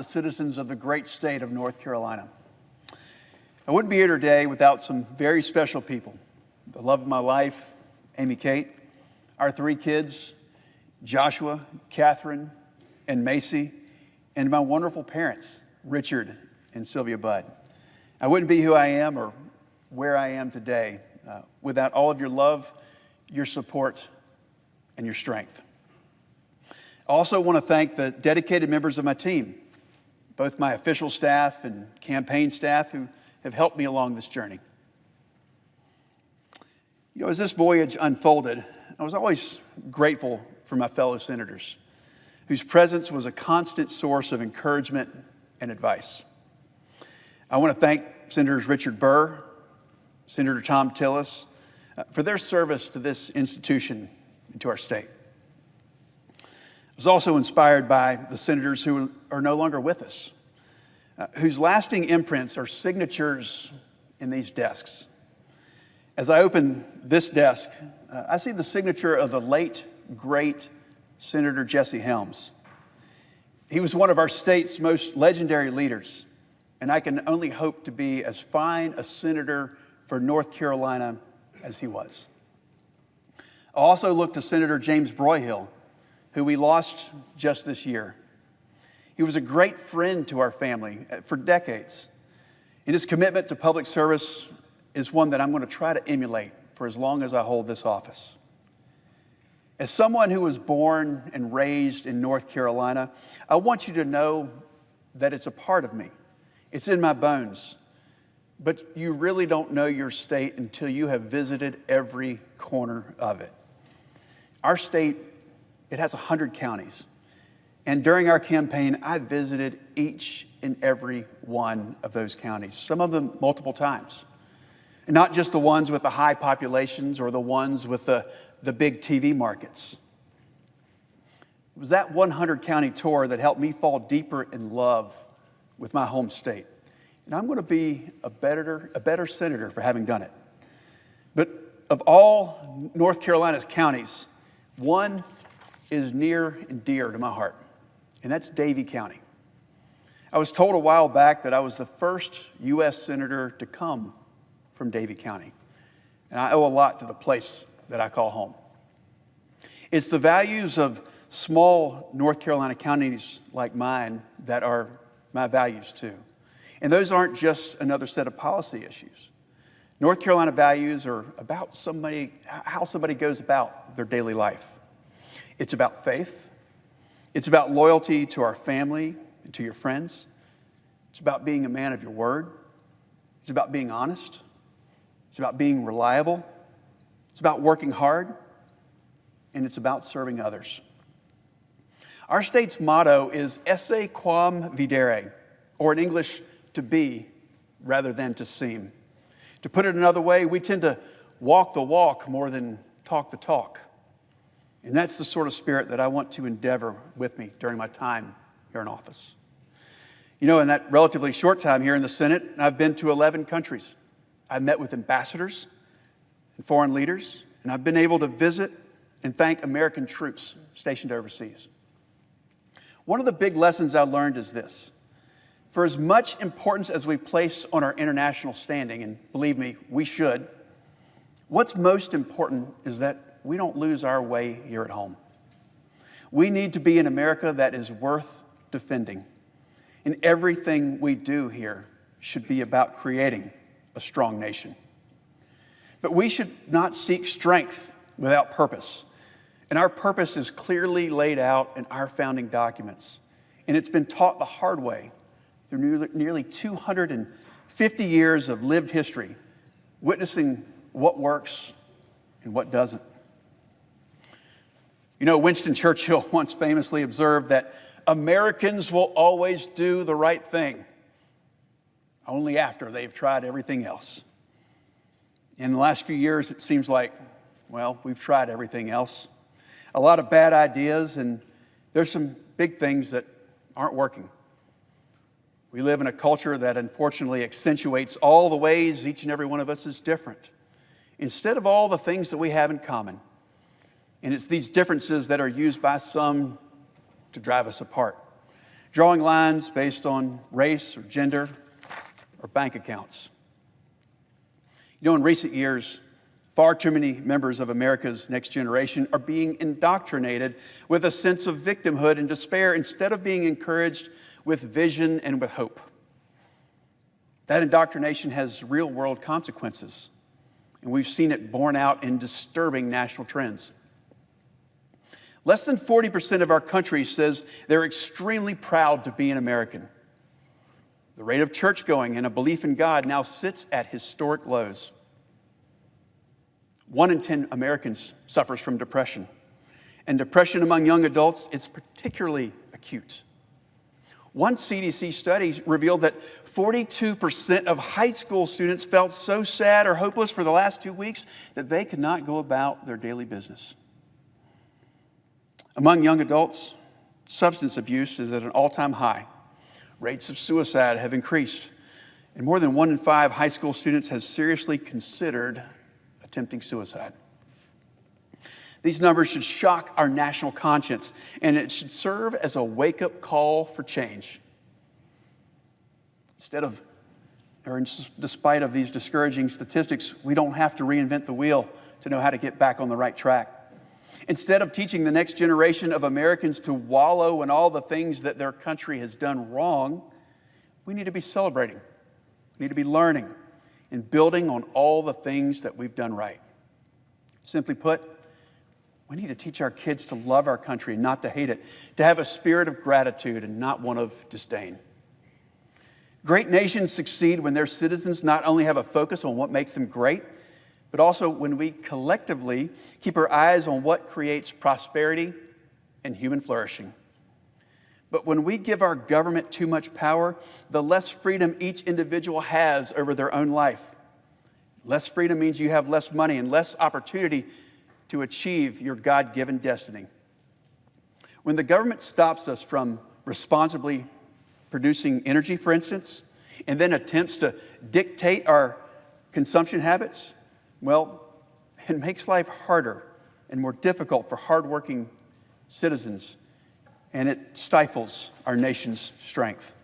the citizens of the great state of North Carolina. I wouldn't be here today without some very special people. The love of my life, Amy Kate, our 3 kids, Joshua, Catherine, and Macy, and my wonderful parents, Richard and Sylvia Budd. I wouldn't be who I am or where I am today without all of your love, your support, and your strength. I also want to thank the dedicated members of my team, both my official staff and campaign staff who have helped me along this journey. As this voyage unfolded, I was always grateful for my fellow senators, whose presence was a constant source of encouragement and advice. I want to thank Senators Richard Burr, Senator Tom Tillis, for their service to this institution and to our state. I was also inspired by the senators who are no longer with us, whose lasting imprints are signatures in these desks. As I open this desk, I see the signature of the late, great Senator Jesse Helms. He was one of our state's most legendary leaders, and I can only hope to be as fine a senator for North Carolina as he was. I also look to Senator James Broyhill, who we lost just this year. He was a great friend to our family for decades, and his commitment to public service is one that I'm going to try to emulate for as long as I hold this office. As someone who was born and raised in North Carolina, I want you to know that it's a part of me. It's in my bones. But you really don't know your state until you have visited every corner of it. Our state, it has 100 counties. And during our campaign, I visited each and every one of those counties, some of them multiple times. And not just the ones with the high populations or the ones with the big TV markets. It was that 100 county tour that helped me fall deeper in love with my home state. And I'm going to be a better senator for having done it. But of all North Carolina's counties, one is near and dear to my heart, and that's Davie County. I was told a while back that I was the first U.S. senator to come from Davie County, and I owe a lot to the place that I call home. It's the values of small North Carolina counties like mine that are my values too. And those aren't just another set of policy issues. North Carolina values are about how somebody goes about their daily life. It's about faith. It's about loyalty to our family and to your friends. It's about being a man of your word. It's about being honest. It's about being reliable. It's about working hard. And it's about serving others. Our state's motto is esse quam videre, or in English, to be rather than to seem. To put it another way, we tend to walk the walk more than talk the talk. And that's the sort of spirit that I want to endeavor with me during my time here in office. In that relatively short time here in the Senate, I've been to 11 countries. I've met with ambassadors and foreign leaders, and I've been able to visit and thank American troops stationed overseas. One of the big lessons I learned is this. For as much importance as we place on our international standing, and believe me, we should, what's most important is that we don't lose our way here at home. We need to be an America that is worth defending. And everything we do here should be about creating a strong nation. But we should not seek strength without purpose. And our purpose is clearly laid out in our founding documents. And it's been taught the hard way through nearly 250 years of lived history, witnessing what works and what doesn't. Winston Churchill once famously observed that Americans will always do the right thing, only after they've tried everything else. In the last few years, it seems like, we've tried everything else. A lot of bad ideas, and there's some big things that aren't working. We live in a culture that unfortunately accentuates all the ways each and every one of us is different, instead of all the things that we have in common. And it's these differences that are used by some to drive us apart. drawing lines based on race or gender or bank accounts. You know, in recent years, far too many members of America's next generation are being indoctrinated with a sense of victimhood and despair instead of being encouraged with vision and with hope. That indoctrination has real-world consequences, and we've seen it borne out in disturbing national trends. Less than 40% of our country says they're extremely proud to be an American. The rate of church-going and a belief in God now sits at historic lows. 1 in 10 Americans suffers from depression. And depression among young adults, it's particularly acute. One CDC study revealed that 42% of high school students felt so sad or hopeless for the last 2 weeks that they could not go about their daily business. Among young adults, substance abuse is at an all-time high. Rates of suicide have increased, and more than 1 in 5 high school students has seriously considered attempting suicide. These numbers should shock our national conscience, and it should serve as a wake-up call for change. Despite of these discouraging statistics, we don't have to reinvent the wheel to know how to get back on the right track. Instead of teaching the next generation of Americans to wallow in all the things that their country has done wrong, we need to be celebrating. We need to be learning and building on all the things that we've done right. Simply put, we need to teach our kids to love our country and not to hate it, to have a spirit of gratitude and not one of disdain. Great nations succeed when their citizens not only have a focus on what makes them great, but also when we collectively keep our eyes on what creates prosperity and human flourishing. But when we give our government too much power, the less freedom each individual has over their own life. Less freedom means you have less money and less opportunity to achieve your God-given destiny. When the government stops us from responsibly producing energy, for instance, and then attempts to dictate our consumption habits, well, it makes life harder and more difficult for hardworking citizens, and it stifles our nation's strength.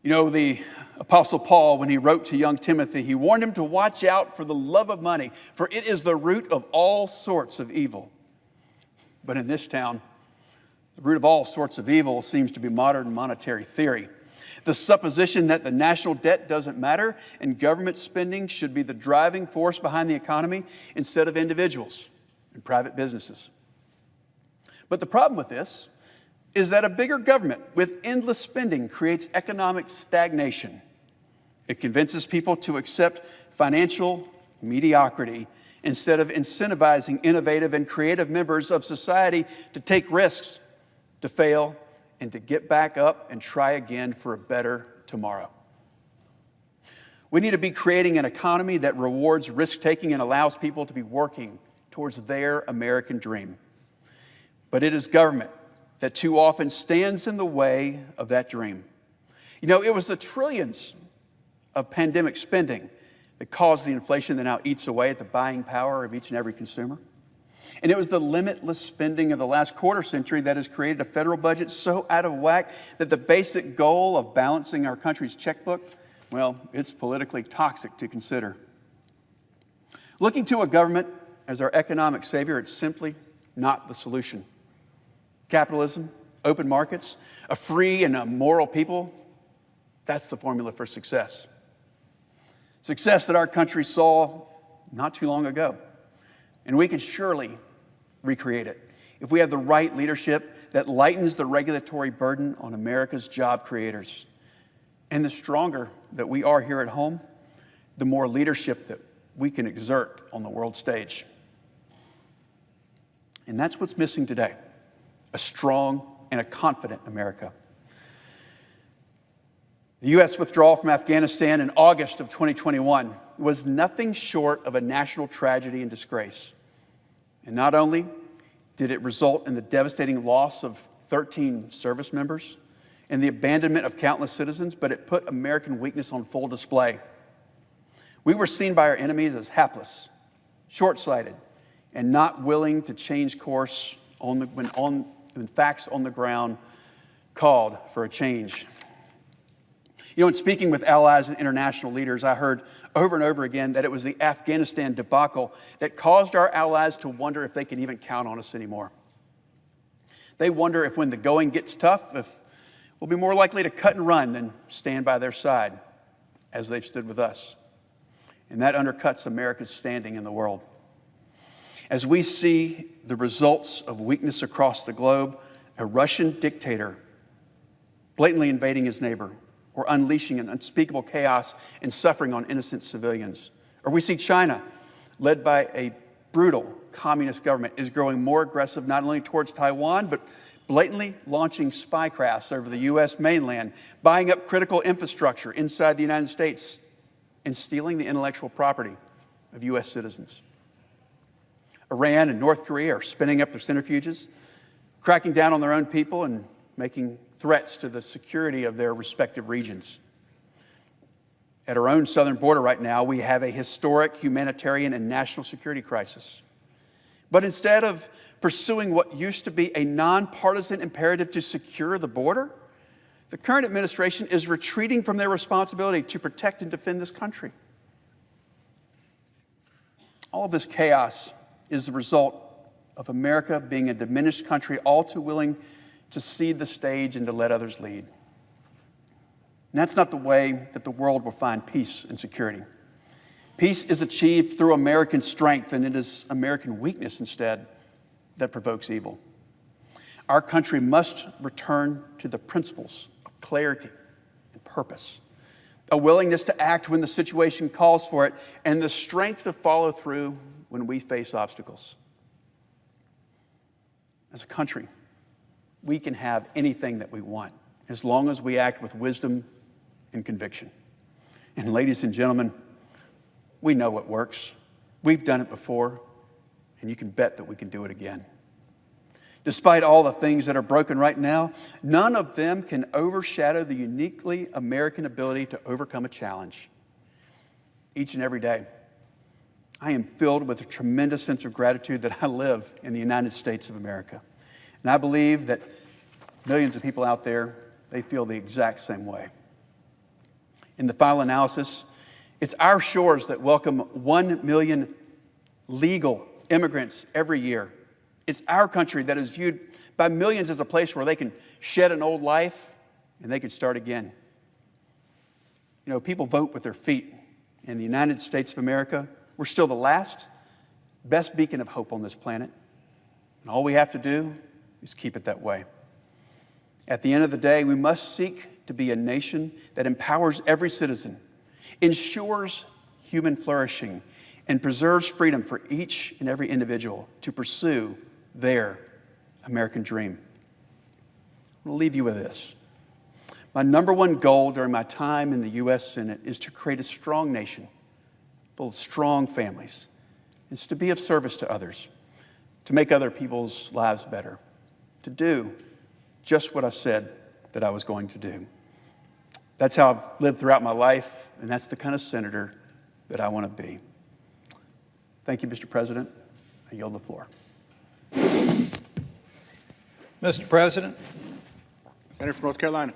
You know, the Apostle Paul, when he wrote to young Timothy, he warned him to watch out for the love of money, for it is the root of all sorts of evil. But in this town, the root of all sorts of evil seems to be modern monetary theory. The supposition that the national debt doesn't matter and government spending should be the driving force behind the economy instead of individuals and private businesses. But the problem with this is that a bigger government with endless spending creates economic stagnation. It convinces people to accept financial mediocrity instead of incentivizing innovative and creative members of society to take risks, to fail, and to get back up and try again for a better tomorrow. We need to be creating an economy that rewards risk-taking and allows people to be working towards their American dream. But it is government that too often stands in the way of that dream. You know, it was the trillions of pandemic spending that caused the inflation that now eats away at the buying power of each and every consumer. And it was the limitless spending of the last quarter century that has created a federal budget so out of whack that the basic goal of balancing our country's checkbook, well, it's politically toxic to consider. Looking to a government as our economic savior, it's simply not the solution. Capitalism, open markets, a free and a moral people, that's the formula for success. Success that our country saw not too long ago. And we can surely recreate it if we have the right leadership that lightens the regulatory burden on America's job creators. And the stronger that we are here at home, the more leadership that we can exert on the world stage. And that's what's missing today, a strong and a confident America. The U.S. withdrawal from Afghanistan in August of 2021 was nothing short of a national tragedy and disgrace. And not only did it result in the devastating loss of 13 service members and the abandonment of countless citizens, but it put American weakness on full display. We were seen by our enemies as hapless, short-sighted, and not willing to change course when facts on the ground called for a change. You know, in speaking with allies and international leaders, I heard over and over again that it was the Afghanistan debacle that caused our allies to wonder if they can even count on us anymore. They wonder if when the going gets tough, if we'll be more likely to cut and run than stand by their side as they've stood with us. And that undercuts America's standing in the world. As we see the results of weakness across the globe, a Russian dictator blatantly invading his neighbor, or unleashing an unspeakable chaos and suffering on innocent civilians. Or we see China, led by a brutal communist government, is growing more aggressive not only towards Taiwan, but blatantly launching spy crafts over the U.S. mainland, buying up critical infrastructure inside the United States, and stealing the intellectual property of U.S. citizens. Iran and North Korea are spinning up their centrifuges, cracking down on their own people and making threats to the security of their respective regions. At our own southern border right now, we have a historic humanitarian and national security crisis. But instead of pursuing what used to be a nonpartisan imperative to secure the border, the current administration is retreating from their responsibility to protect and defend this country. All of this chaos is the result of America being a diminished country, all too willing to cede the stage and to let others lead. And that's not the way that the world will find peace and security. Peace is achieved through American strength, and it is American weakness instead that provokes evil. Our country must return to the principles of clarity and purpose, a willingness to act when the situation calls for it, and the strength to follow through when we face obstacles. As a country, we can have anything that we want as long as we act with wisdom and conviction. And ladies and gentlemen, we know what works. We've done it before, and you can bet that we can do it again. Despite all the things that are broken right now, none of them can overshadow the uniquely American ability to overcome a challenge. Each and every day, I am filled with a tremendous sense of gratitude that I live in the United States of America. And I believe that millions of people out there, they feel the exact same way. In the final analysis, it's our shores that welcome 1 million legal immigrants every year. It's our country that is viewed by millions as a place where they can shed an old life and they can start again. You know, people vote with their feet. In the United States of America, we're still the last, best beacon of hope on this planet. And all we have to do is keep it that way. At the end of the day, we must seek to be a nation that empowers every citizen, ensures human flourishing, and preserves freedom for each and every individual to pursue their American dream. I'm going to leave you with this. My number one goal during my time in the U.S. Senate is to create a strong nation full of strong families. It's to be of service to others, to make other people's lives better, to do just what I said that I was going to do. That's how I've lived throughout my life, and that's the kind of senator that I want to be. Thank you, Mr. President. I yield the floor. Mr. President. Senator from North Carolina.